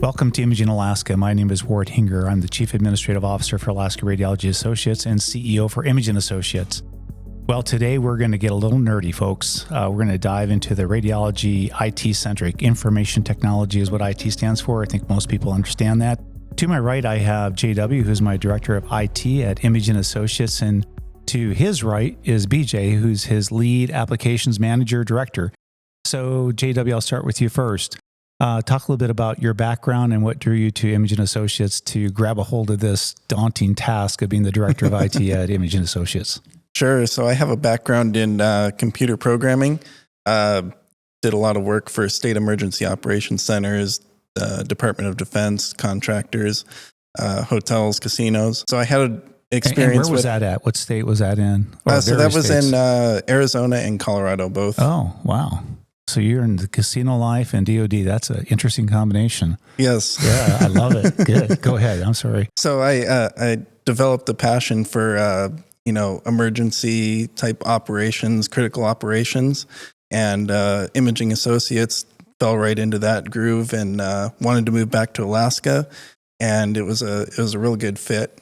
Welcome to Imaging Alaska. My name is Ward Hinger. I'm the Chief Administrative Officer for Alaska Radiology Associates and CEO for Imaging Associates. Well, today we're going to get a little nerdy, folks. We're going to dive into the radiology IT-centric. Information technology is what IT stands for. I think most people understand that. To my right, I have JW, who's my Director of IT at Imaging Associates, and to his right is BJ, who's his Lead Applications Manager Director. So, JW, I'll start with you first. Talk a little bit about your background and what drew you to Imaging Associates to grab a hold of this daunting task of being the Director of IT at Imaging Associates. Sure. So I have a background in computer programming. Did a lot of work for state emergency operations centers, Department of Defense, contractors, hotels, casinos. So I had an experience. And where was that at? What state was that in? So that was in Arizona and Colorado, both. Oh, wow. So you're in the casino life and DOD. That's an interesting combination. Yes. Yeah, I love it. Good. Go ahead. I'm sorry. So I developed a passion for emergency type operations, critical operations, and Imaging Associates fell right into that groove and wanted to move back to Alaska, and it was a real good fit.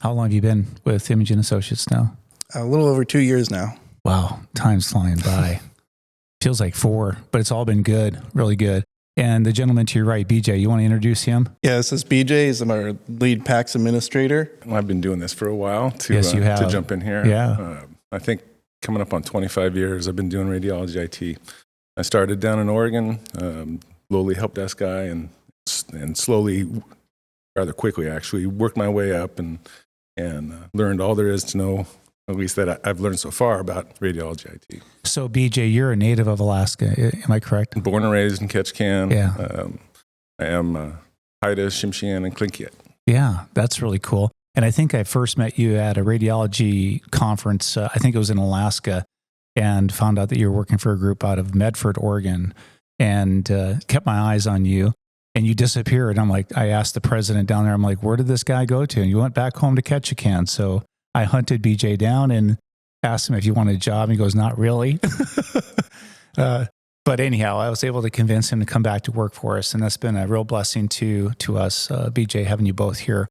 How long have you been with Imaging Associates now? A little over 2 years now. Wow, time's flying by. Feels like 4, but it's all been good, really good. And the gentleman to your right, BJ, you want to introduce him? Yeah, this is BJ. He's our lead PACS administrator. I've been doing this for a while Yes, you have. to jump in here. Yeah. I think coming up on 25 years, I've been doing radiology IT. I started down in Oregon, lowly help desk guy, and slowly, rather quickly actually, worked my way up and learned all there is to know, at least that I've learned so far about radiology IT. So, BJ, you're a native of Alaska. Am I correct? Born and raised in Ketchikan. Yeah. I am Haida, Tsimshian, and Tlingit. Yeah, that's really cool. And I think I first met you at a radiology conference. I think it was in Alaska, and found out that you were working for a group out of Medford, Oregon, and kept my eyes on you. And you disappeared. I asked the president down there, I'm like, where did this guy go to? And you went back home to Ketchikan. So I hunted BJ down and asked him if he wanted a job. And he goes, not really. But anyhow, I was able to convince him to come back to work for us. And that's been a real blessing to us, BJ, having you both here.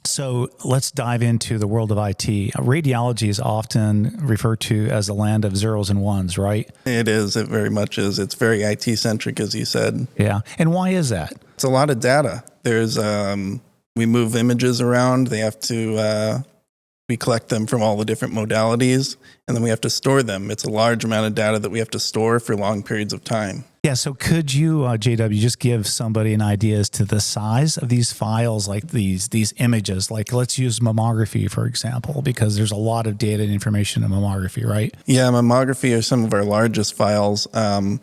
So let's dive into the world of IT. Radiology is often referred to as the land of zeros and ones, right? It is. It very much is. It's very IT-centric, as you said. Yeah. And why is that? It's a lot of data. There's we move images around. They have to we collect them from all the different modalities, and then we have to store them. It's a large amount of data that we have to store for long periods of time. Yeah. So could you, JW, just give somebody an idea as to the size of these files, like these images? Like, let's use mammography, for example, because there's a lot of data and information in mammography, right? Yeah, mammography are some of our largest files. One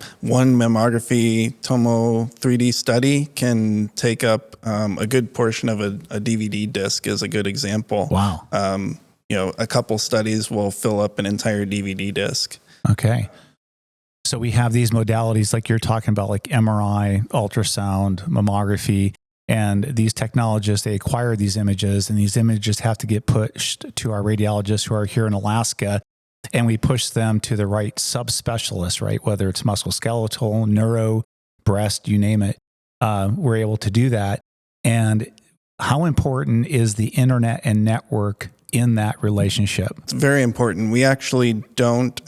mammography tomo 3D study can take up a good portion of a DVD disc, is a good example. Wow. A couple studies will fill up an entire DVD disc. Okay. So we have these modalities like you're talking about, like MRI, ultrasound, mammography, and these technologists, they acquire these images, and these images have to get pushed to our radiologists who are here in Alaska, and we push them to the right subspecialists, right? Whether it's musculoskeletal, neuro, breast, you name it, we're able to do that. And how important is the internet and network in that relationship? It's very important. We actually don't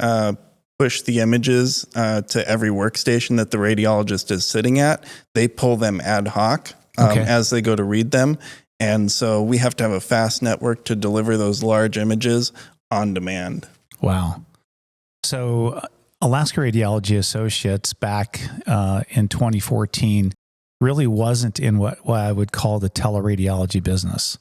push the images to every workstation that the radiologist is sitting at. They pull them ad hoc as they go to read them. And so we have to have a fast network to deliver those large images on demand. Wow. So Alaska Radiology Associates back in 2014 really wasn't in what I would call the teleradiology business.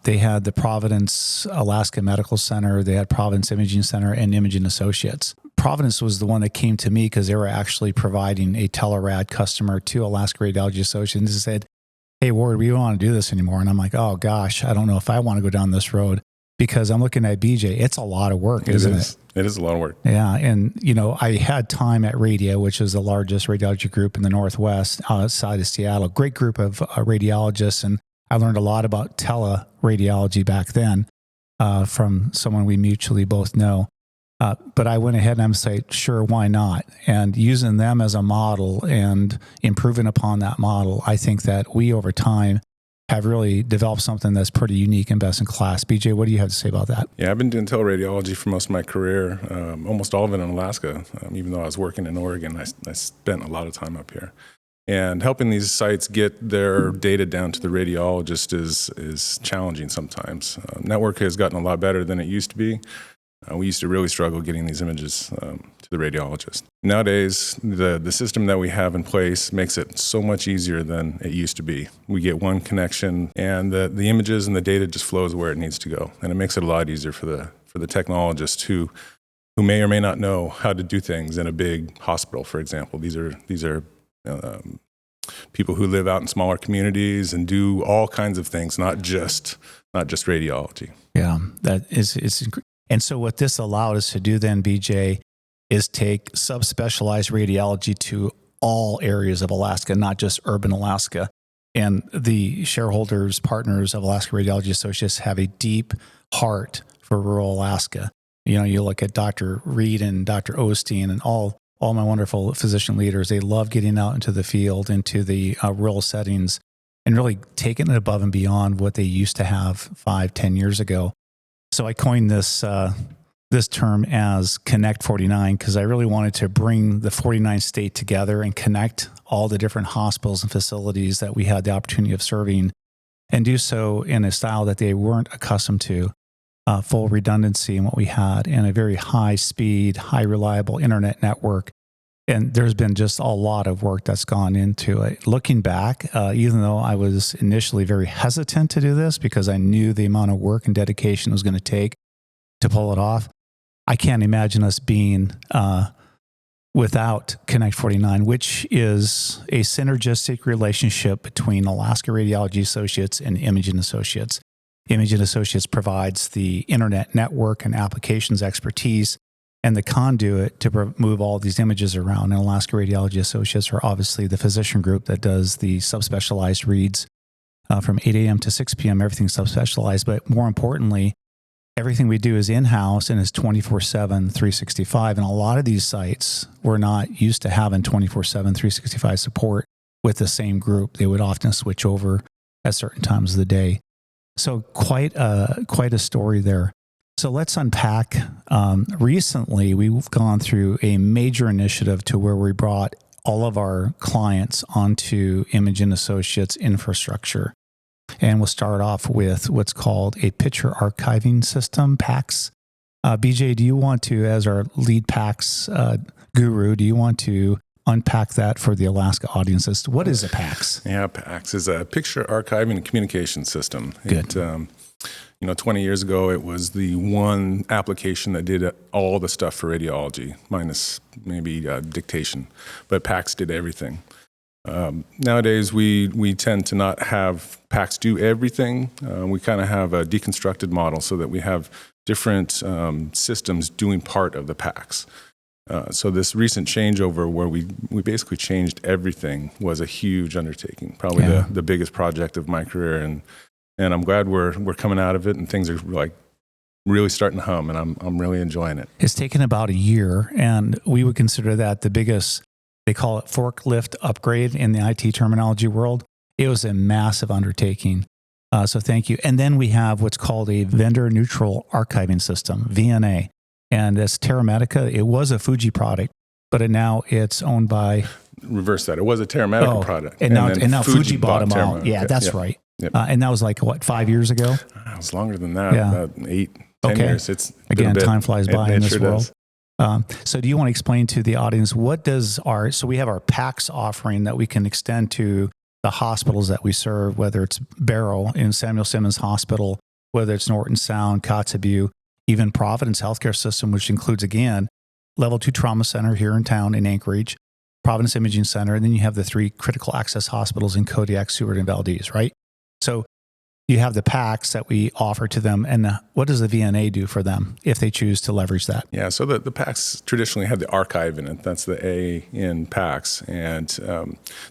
They had the Providence Alaska Medical Center, they had Providence Imaging Center, and Imaging Associates. Providence was the one that came to me because they were actually providing a telerad customer to Alaska Radiology Associates and said, hey, Ward, we don't want to do this anymore. And I'm like, oh gosh, I don't know if I want to go down this road, because I'm looking at BJ. It's a lot of work, isn't it? It is a lot of work. Yeah. And, I had time at Radio, which is the largest radiology group in the Northwest outside of Seattle. Great group of radiologists. And I learned a lot about teleradiology back then from someone we mutually both know. But I went ahead and I'm saying, sure, why not? And using them as a model and improving upon that model, I think that we over time have really developed something that's pretty unique and best in class. BJ, what do you have to say about that? Yeah, I've been doing teleradiology for most of my career, almost all of it in Alaska. Even though I was working in Oregon, I spent a lot of time up here. And helping these sites get their data down to the radiologist is challenging sometimes. Network has gotten a lot better than it used to be. We used to really struggle getting these images to the radiologist. Nowadays, the system that we have in place makes it so much easier than it used to be. We get one connection, and the images and the data just flows where it needs to go, and it makes it a lot easier for the technologist who may or may not know how to do things in a big hospital, for example. These are people who live out in smaller communities and do all kinds of things, not just radiology. Yeah, and so what this allowed us to do then, BJ, is take subspecialized radiology to all areas of Alaska, not just urban Alaska. And the shareholders, partners of Alaska Radiology Associates have a deep heart for rural Alaska. You know, you look at Dr. Reed and Dr. Osteen and all my wonderful physician leaders. They love getting out into the field, into the rural settings, and really taking it above and beyond what they used to have 5-10 years ago. So I coined this term as Connect 49 because I really wanted to bring the 49 state together and connect all the different hospitals and facilities that we had the opportunity of serving, and do so in a style that they weren't accustomed to. Full redundancy in what we had, and a very high speed, high reliable internet network. And there's been just a lot of work that's gone into it. Looking back, even though I was initially very hesitant to do this because I knew the amount of work and dedication it was going to take to pull it off, I can't imagine us being without Connect 49, which is a synergistic relationship between Alaska Radiology Associates and Imaging Associates. Imaging Associates provides the internet network and applications expertise and the conduit to move all these images around. And Alaska Radiology Associates are obviously the physician group that does the subspecialized reads from 8 a.m. to 6 p.m. Everything's subspecialized, but more importantly, everything we do is in-house and is 24/7, 365. And a lot of these sites were not used to having 24/7, 365 support with the same group. They would often switch over at certain times of the day. So quite a story there. So let's unpack. Recently, we've gone through a major initiative to where we brought all of our clients onto Imaging Associates infrastructure. And we'll start off with what's called a picture archiving system, PACS. BJ, do you want to, as our lead PACS guru, do you want to unpack that for the Alaska audiences? What is a PACS? Yeah, PACS is a picture archiving and communication system. Good. 20 years ago, it was the one application that did all the stuff for radiology, minus maybe dictation. But PACS did everything. Nowadays, we tend to not have PACS do everything. We kind of have a deconstructed model so that we have different systems doing part of the PACS. So this recent changeover where we basically changed everything was a huge undertaking, probably the biggest project of my career. And I'm glad we're coming out of it and things are like really starting to hum, and I'm really enjoying it. It's taken about a year, and we would consider that the biggest, they call it forklift upgrade in the IT terminology world. It was a massive undertaking. So thank you. And then we have what's called a vendor neutral archiving system, VNA. And that's Terra Medica. It was a Fuji product, but now it's owned by... Reverse that. It was a Terra Medica product. And now Fuji bought them out. Yeah, that's right. Yep. And that was like, 5 years ago? It was longer than that, about 8-10 years. It's again, time flies by in this world. Does. So do you want to explain to the audience, so we have our PACS offering that we can extend to the hospitals that we serve, whether it's Barrow in Samuel Simmons Hospital, whether it's Norton Sound, Kotzebue, even Providence Healthcare System, which includes, again, Level 2 Trauma Center here in town in Anchorage, Providence Imaging Center, and then you have the 3 critical access hospitals in Kodiak, Seward, and Valdez, right? So you have the PACS that we offer to them, and what does the VNA do for them if they choose to leverage that? Yeah, so the PACS traditionally had the archive in it. That's the A in PACS. And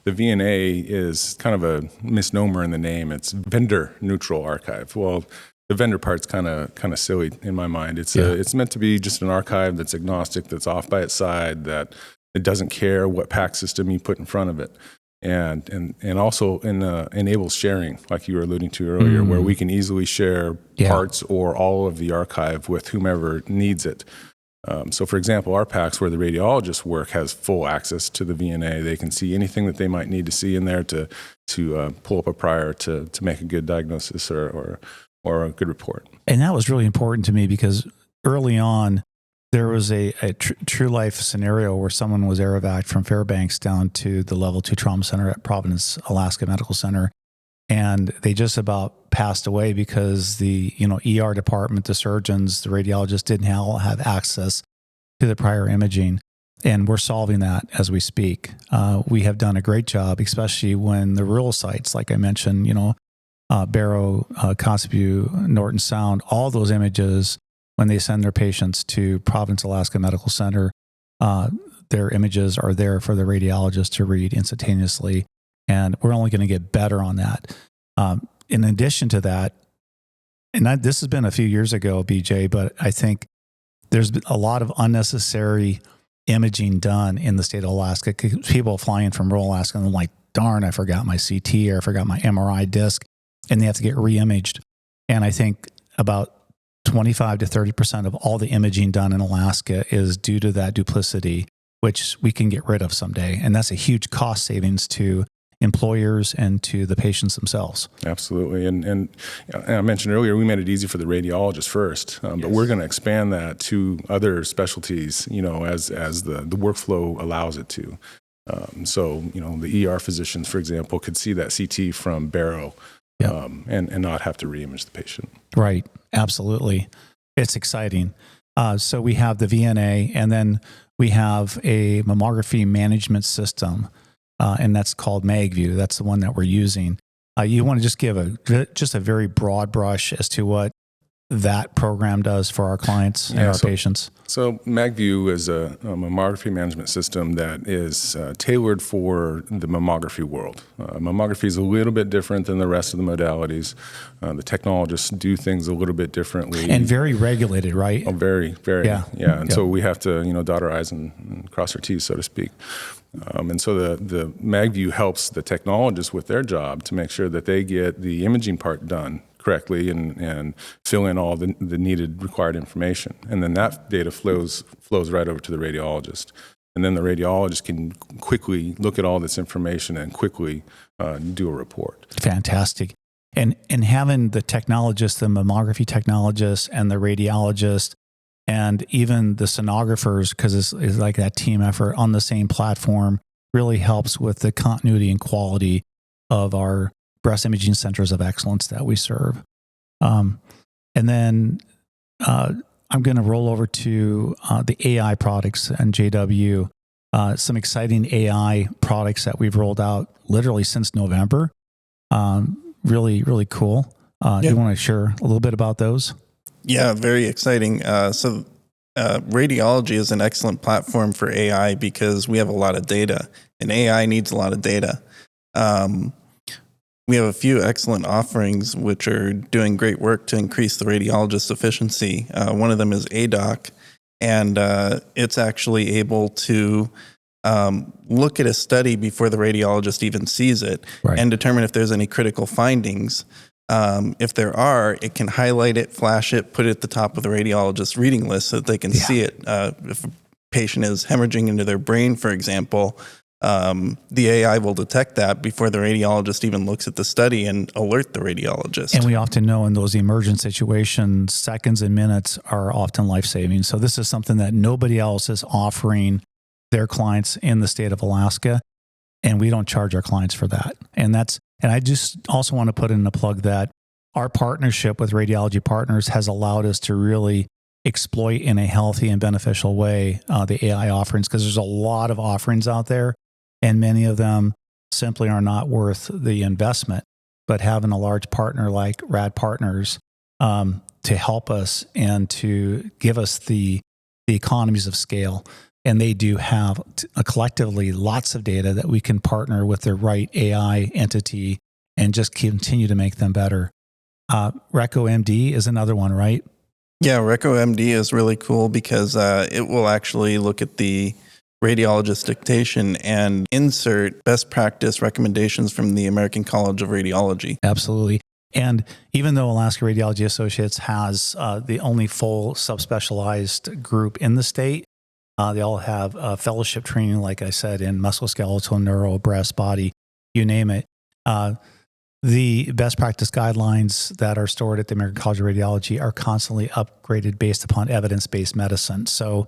the VNA is kind of a misnomer in the name. It's vendor neutral archive. Well, the vendor part's kind of silly in my mind. It's meant to be just an archive that's agnostic, that's off by its side, that it doesn't care what PACS system you put in front of it. And also enables sharing, like you were alluding to earlier, where we can easily share parts or all of the archive with whomever needs it. So, for example, our PACS, where the radiologists work, has full access to the VNA. They can see anything that they might need to see in there to pull up a prior to make a good diagnosis or a good report. And that was really important to me because early on, there was a true life scenario where someone was air-evac'd from Fairbanks down to the level 2 trauma center at Providence, Alaska Medical Center. And they just about passed away because the ER department, the surgeons, the radiologists didn't have access to the prior imaging. And we're solving that as we speak. We have done a great job, especially when the rural sites, like I mentioned, Barrow, Kotzebue, Norton Sound, all those images, when they send their patients to Providence, Alaska Medical Center, their images are there for the radiologist to read instantaneously. And we're only going to get better on that. In addition to that, and this has been a few years ago, BJ, but I think there's been a lot of unnecessary imaging done in the state of Alaska. People fly in from rural Alaska and they're like, darn, I forgot my CT or I forgot my MRI disc, and they have to get re-imaged. And I think about 25 to 30% of all the imaging done in Alaska is due to that duplicity, which we can get rid of someday. And that's a huge cost savings to employers and to the patients themselves. Absolutely. And I mentioned earlier, we made it easy for the radiologist first, but we're going to expand that to other specialties, as the workflow allows it to. So, the ER physicians, for example, could see that CT from Barrow and not have to reimage the patient. Right. Absolutely. It's exciting. So we have the VNA, and then we have a mammography management system, and that's called MagView. That's the one that we're using. You want to just give a very broad brush as to what that program does for our clients and our patients? So MagView is a mammography management system that is tailored for the mammography world. Mammography is a little bit different than the rest of the modalities. The technologists do things a little bit differently. And very regulated, right? Oh, very, very. Yeah. And so we have to, dot our I's and cross our T's, so to speak. And so the MagView helps the technologists with their job to make sure that they get the imaging part done correctly and fill in all the needed required information. And then that data flows right over to the radiologist. And then the radiologist can quickly look at all this information and quickly do a report. Fantastic. And having the technologist, the mammography technologist and the radiologist and even the sonographers, because it's like that team effort on the same platform, really helps with the continuity and quality of our breast imaging centers of excellence that we serve. And then I'm going to roll over to the AI products and JW, some exciting AI products that we've rolled out literally since November. Really, really cool. You want to share a little bit about those? Yeah, very exciting. So radiology is an excellent platform for AI because we have a lot of data, and AI needs a lot of data. We have a few excellent offerings which are doing great work to increase the radiologist's efficiency. One of them is ADOC, and it's actually able to look at a study before the radiologist even sees it and determine if there's any critical findings. If there are, it can highlight it, flash it, put it at the top of the radiologist's reading list so that they can see it. If a patient is hemorrhaging into their brain, for example, the AI will detect that before the radiologist even looks at the study and alert the radiologist. And we often know in those emergent situations, seconds and minutes are often life-saving. So this is something that nobody else is offering their clients in the state of Alaska, and we don't charge our clients for that. And I just also want to put in a plug that our partnership with Radiology Partners has allowed us to really exploit in a healthy and beneficial way the AI offerings, because there's a lot of offerings out there, and many of them simply are not worth the investment. But having a large partner like Rad Partners to help us and to give us the economies of scale, and they do have collectively lots of data that we can partner with the right AI entity and just continue to make them better. RecoMD is another one, right? Yeah, RecoMD is really cool because it will actually look at the radiologist dictation and insert best practice recommendations from the American College of Radiology. Absolutely. And even though Alaska Radiology Associates has the only full subspecialized group in the state, they all have fellowship training, like I said, in musculoskeletal, neuro, breast, body, you name it. The best practice guidelines that are stored at the American College of Radiology are constantly upgraded based upon evidence-based medicine. So,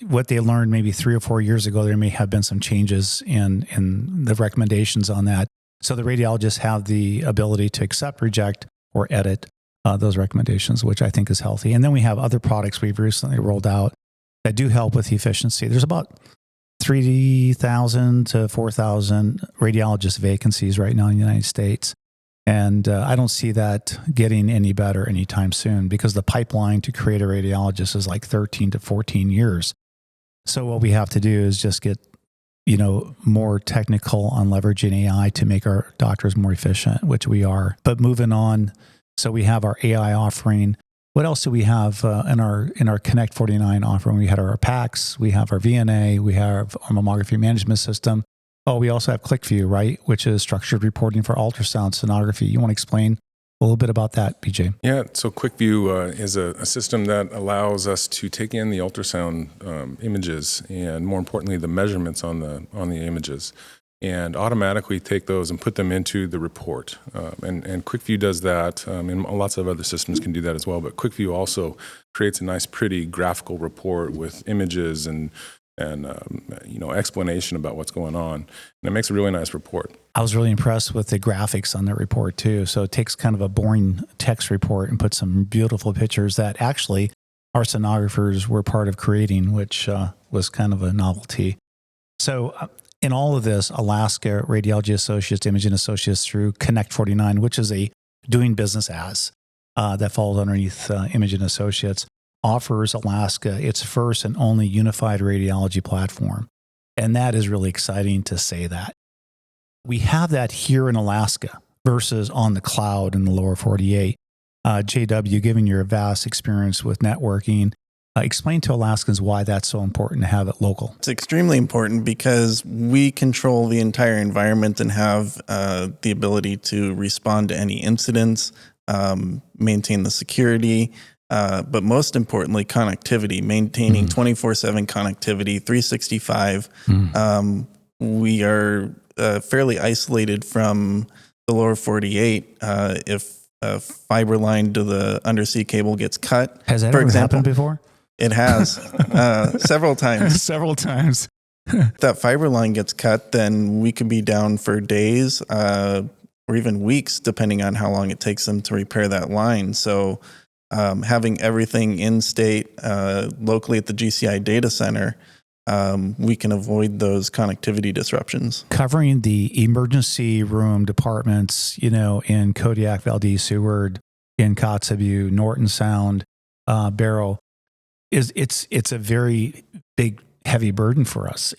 what they learned maybe 3 or 4 years ago, there may have been some changes in the recommendations on that. So the radiologists have the ability to accept, reject, or edit those recommendations, which I think is healthy. And then we have other products we've recently rolled out that do help with efficiency. There's about 3,000 to 4,000 radiologist vacancies right now in the United States. And I don't see that getting any better anytime soon because the pipeline to create a radiologist is like 13 to 14 years. So what we have to do is just get, more technical on leveraging AI to make our doctors more efficient, which we are. But moving on, so we have our AI offering. What else do we have in our Connect 49 offering? We had our PACS, we have our VNA, we have our mammography management system. Oh, we also have ClickView, right? Which is structured reporting for ultrasound sonography. You want to explain a little bit about that, BJ? Yeah, so ClickView is a system that allows us to take in the ultrasound images and, more importantly, the measurements on the images, and automatically take those and put them into the report. And ClickView does that, and lots of other systems can do that as well. But ClickView also creates a nice, pretty graphical report with images and explanation about what's going on. And it makes a really nice report. I was really impressed with the graphics on that report too. So it takes kind of a boring text report and puts some beautiful pictures that actually our sonographers were part of creating, which was kind of a novelty. So in all of this, Alaska Radiology Associates, Imaging Associates through Connect 49, which is a doing business as that falls underneath Imaging Associates, offers Alaska its first and only unified radiology platform. And that is really exciting to say that. We have that here in Alaska versus on the cloud in the lower 48. JW, given your vast experience with networking, explain to Alaskans why that's so important to have it local. It's extremely important because we control the entire environment and have the ability to respond to any incidents, maintain the security, but most importantly, connectivity, maintaining 24/7 connectivity, 365. We are fairly isolated from the lower 48. If a fiber line to the undersea cable gets cut, has that for ever example, happened before? It has several times. Several times. If that fiber line gets cut, then we could be down for days or even weeks, depending on how long it takes them to repair that line. So having everything in state locally at the GCI data center, we can avoid those connectivity disruptions. Covering the emergency room departments, in Kodiak, Valdez, Seward, in Kotzebue, Norton Sound, Barrow, it's a very big, heavy burden for us.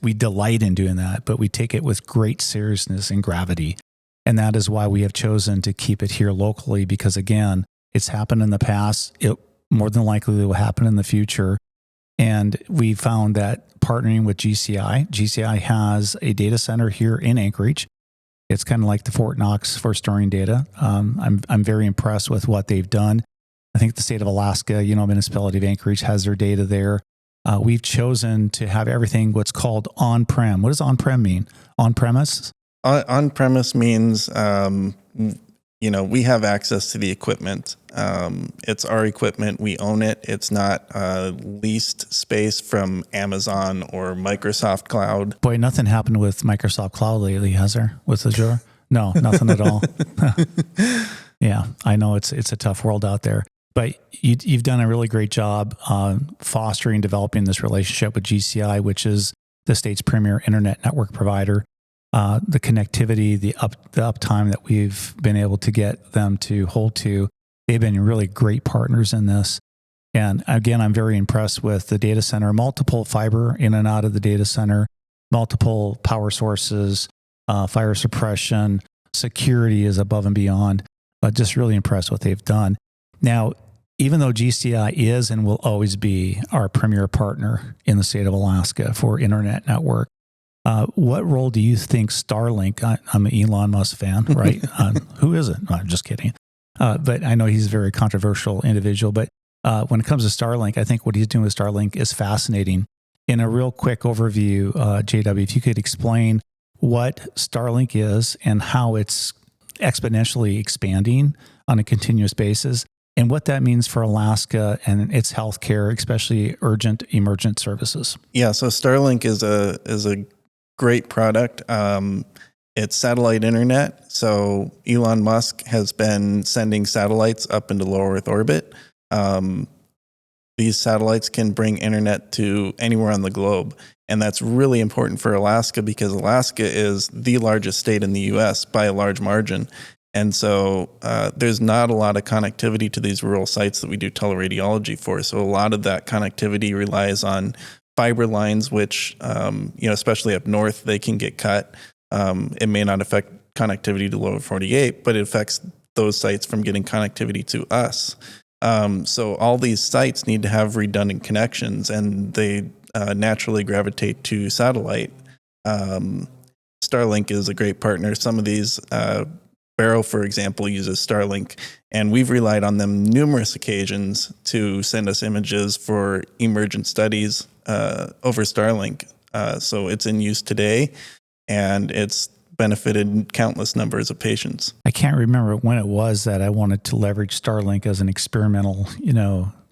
We delight in doing that, but we take it with great seriousness and gravity. And that is why we have chosen to keep it here locally, because again, it's happened in the past. It more than likely will happen in the future. And we found that partnering with GCI has a data center here in Anchorage. It's kind of like the Fort Knox for storing data. I'm very impressed with what they've done. I think the state of Alaska, municipality of Anchorage has their data there. We've chosen to have everything what's called on-prem. What does on-prem mean? On-premise? On-premise means, we have access to the equipment. It's our equipment. We own it. It's not leased space from Amazon or Microsoft Cloud. Boy, nothing happened with Microsoft Cloud lately, has there? With Azure? No, nothing at all. Yeah, I know it's a tough world out there. But you've done a really great job fostering, developing this relationship with GCI, which is the state's premier internet network provider. The connectivity, the uptime that we've been able to get them to hold to, they've been really great partners in this. And again, I'm very impressed with the data center, multiple fiber in and out of the data center, multiple power sources, fire suppression, security is above and beyond. Just really impressed what they've done. Now, even though GCI is and will always be our premier partner in the state of Alaska for internet network, what role do you think Starlink, I'm an Elon Musk fan, right? Who isn't? No, I'm just kidding. But I know he's a very controversial individual. But when it comes to Starlink, I think what he's doing with Starlink is fascinating. In a real quick overview, JW, if you could explain what Starlink is and how it's exponentially expanding on a continuous basis, and what that means for Alaska and its healthcare, especially urgent emergent services. Yeah, so Starlink is a great product. It's satellite internet. So Elon Musk has been sending satellites up into low Earth orbit. These satellites can bring internet to anywhere on the globe. And that's really important for Alaska because Alaska is the largest state in the U.S. by a large margin. And so there's not a lot of connectivity to these rural sites that we do teleradiology for. So a lot of that connectivity relies on fiber lines, which, especially up north, they can get cut. It may not affect connectivity to lower 48, but it affects those sites from getting connectivity to us. So all these sites need to have redundant connections, and they naturally gravitate to satellite. Starlink is a great partner. Some of these, Barrow, for example, uses Starlink, and we've relied on them numerous occasions to send us images for emergent studies over Starlink. So it's in use today, and it's benefited countless numbers of patients. I can't remember when it was that I wanted to leverage Starlink as an experimental,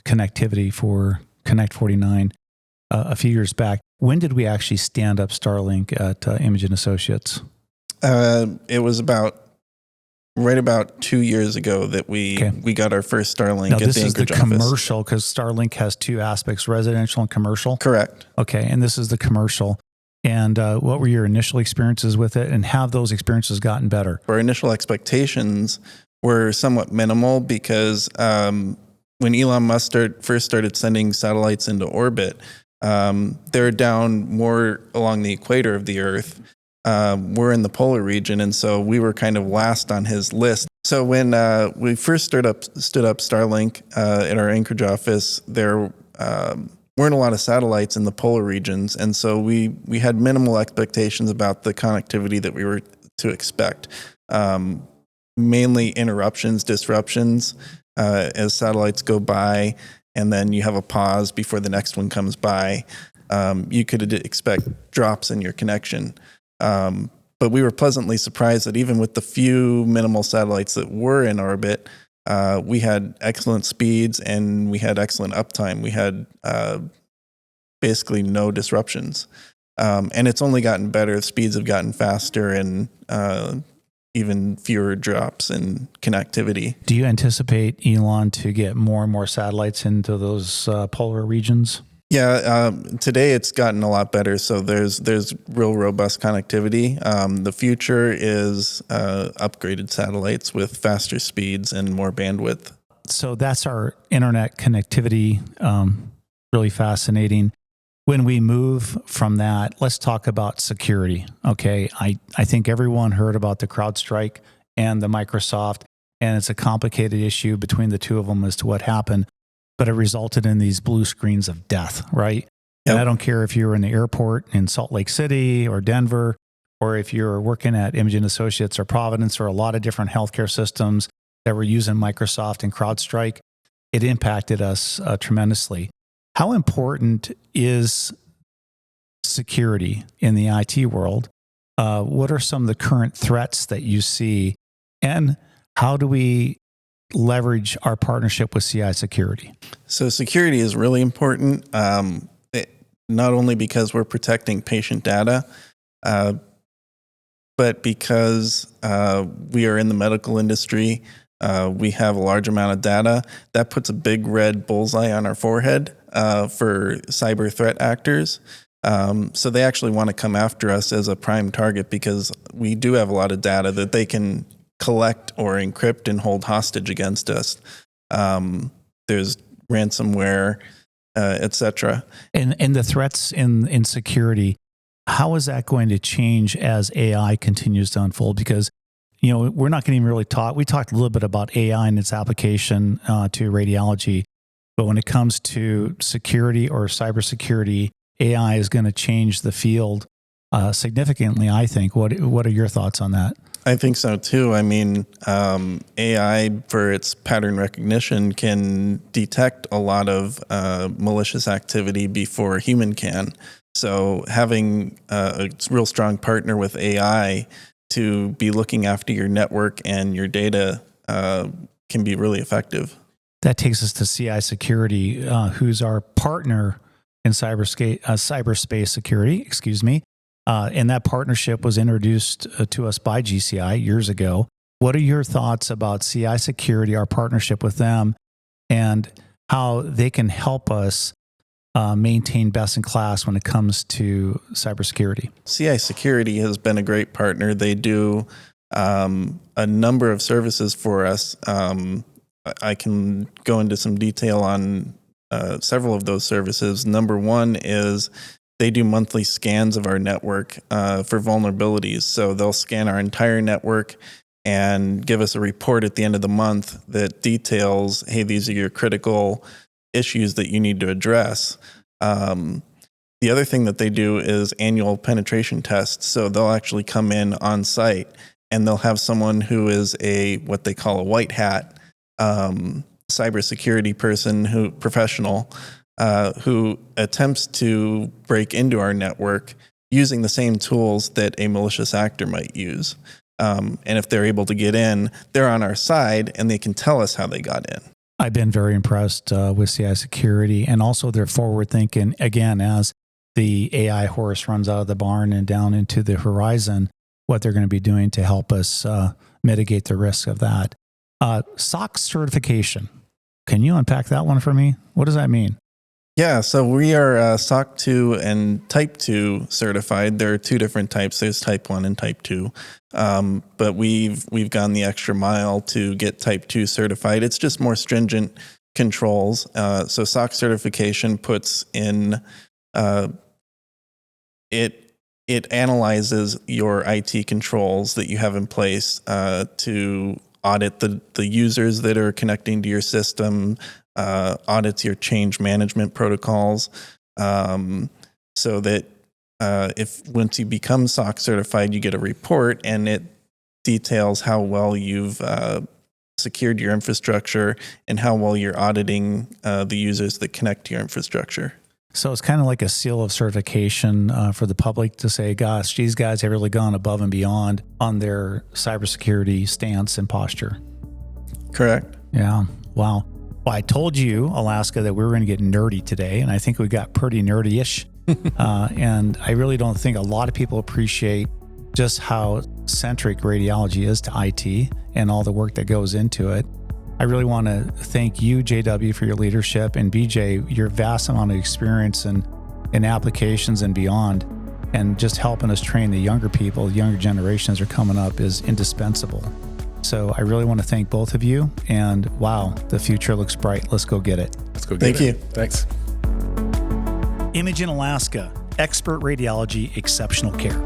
connectivity for Connect 49 a few years back. When did we actually stand up Starlink at Imogen Associates? It was right about 2 years ago that we got our first Starlink now, at the Anchorage office. This is the commercial, because Starlink has two aspects, residential and commercial. Correct. Okay, and this is the commercial. And what were your initial experiences with it, and have those experiences gotten better? Our initial expectations were somewhat minimal because when Elon Musk first started sending satellites into orbit, they're down more along the equator of the Earth. We're in the polar region, and so we were kind of last on his list. So when we first stood up Starlink at our Anchorage office, there weren't a lot of satellites in the polar regions, and so we had minimal expectations about the connectivity that we were to expect. Mainly interruptions, disruptions as satellites go by, and then you have a pause before the next one comes by. You could expect drops in your connection. But we were pleasantly surprised that even with the few minimal satellites that were in orbit, we had excellent speeds and we had excellent uptime. We had basically no disruptions. And it's only gotten better. Speeds have gotten faster and even fewer drops in connectivity. Do you anticipate, Elon, to get more and more satellites into those polar regions? Yeah, today it's gotten a lot better. So there's real robust connectivity. The future is upgraded satellites with faster speeds and more bandwidth. So that's our internet connectivity. Really fascinating. When we move from that, let's talk about security. Okay, I think everyone heard about the CrowdStrike and the Microsoft, and it's a complicated issue between the two of them as to what happened. But it resulted in these blue screens of death, right? Yep. And I don't care if you're in the airport in Salt Lake City or Denver, or if you're working at Imogen Associates or Providence or a lot of different healthcare systems that were using Microsoft and CrowdStrike, it impacted us tremendously. How important is security in the IT world? What are some of the current threats that you see? And how do we leverage our partnership with CI Security? So security is really important, not only because we're protecting patient data, but because we are in the medical industry. We have a large amount of data. That puts a big red bullseye on our forehead for cyber threat actors. So they actually want to come after us as a prime target because we do have a lot of data that they can collect or encrypt and hold hostage against us. There's ransomware, etc. And the threats in security, how is that going to change as AI continues to unfold? Because we're not going to even really talk. We talked a little bit about AI and its application to radiology, but when it comes to security or cybersecurity, AI is going to change the field significantly, I think. What are your thoughts on that? I think so too. I mean, AI, for its pattern recognition, can detect a lot of malicious activity before a human can. So having a real strong partner with AI to be looking after your network and your data can be really effective. That takes us to CI Security, who's our partner in cyberspace security, and that partnership was introduced to us by GCI years ago. What are your thoughts about CI Security, our partnership with them, and how they can help us maintain best in class when it comes to cybersecurity? CI Security has been a great partner. They do a number of services for us. I can go into some detail on several of those services. Number one is they do monthly scans of our network for vulnerabilities. So they'll scan our entire network and give us a report at the end of the month that details, hey, these are your critical issues that you need to address. The other thing that they do is annual penetration tests. So they'll actually come in on site and they'll have someone who is what they call a white hat cybersecurity professional who attempts to break into our network using the same tools that a malicious actor might use. And if they're able to get in, they're on our side and they can tell us how they got in. I've been very impressed with CI Security, and also their forward thinking. Again, as the AI horse runs out of the barn and down into the horizon, what they're going to be doing to help us mitigate the risk of that. SOC certification. Can you unpack that one for me? What does that mean? Yeah, so we are SOC 2 and Type 2 certified. There are two different types. There's Type 1 and Type 2. But we've gone the extra mile to get Type 2 certified. It's just more stringent controls. So SOC certification puts in, it analyzes your IT controls that you have in place to audit the users that are connecting to your system, audits your change management protocols, so that if once you become SOC certified, you get a report and it details how well you've secured your infrastructure and how well you're auditing the users that connect to your infrastructure. So it's kind of like a seal of certification for the public to say, gosh, these guys have really gone above and beyond on their cybersecurity stance and posture. Correct. Yeah. Wow. Well, I told you, Alaska, that we were going to get nerdy today, and I think we got pretty nerdy-ish. And I really don't think a lot of people appreciate just how centric radiology is to IT and all the work that goes into it. I really want to thank you, JW, for your leadership, and BJ, your vast amount of experience in applications and beyond, and just helping us train the younger people, the younger generations are coming up is indispensable. So I really want to thank both of you, and wow, the future looks bright. Let's go get it. Let's go get it. Thank you. Thanks. Imogen Alaska, expert radiology, exceptional care.